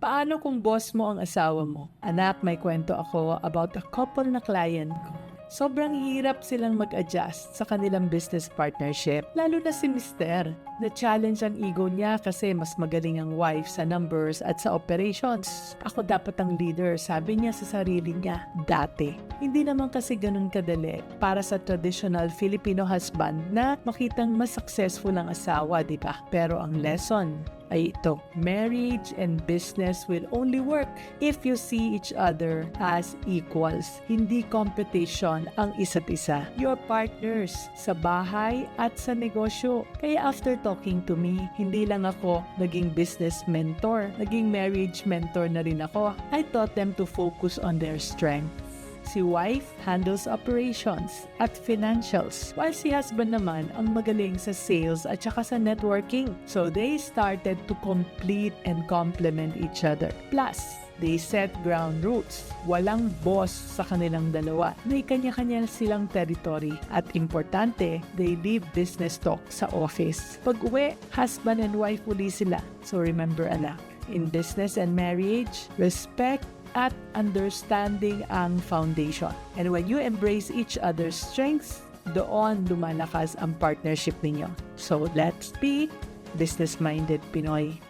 Paano kung boss mo ang asawa mo? Anak, may kwento ako about a couple na client ko. Sobrang hirap silang mag-adjust sa kanilang business partnership, lalo na si Mister. Na-challenge ang ego niya kasi mas magaling ang wife sa numbers at sa operations. Ako dapat ang leader, sabi niya sa sarili niya, dati. Hindi naman kasi ganun kadali para sa traditional Filipino husband na makitang mas successful ang asawa, di ba? Pero ang lesson ay ito, marriage and business will only work if you see each other as equals. Hindi competition ang isa't isa. Your partners sa bahay at sa negosyo. Kaya after talking to me, hindi lang ako naging business mentor, naging marriage mentor na rin ako. I taught them to focus on their strength. Si wife handles operations at financials, while si husband naman ang magaling sa sales at saka sa networking. So they started to complete and complement each other. Plus, they set ground rules. Walang boss sa kanilang dalawa. May kanya-kanya silang territory. At importante, they leave business talk sa office. Pag-uwi, husband and wife uli sila. So remember anak, in business and marriage, respect at understanding ang foundation. And when you embrace each other's strengths, doon lumalakas ang partnership ninyo. So let's be business-minded Pinoy.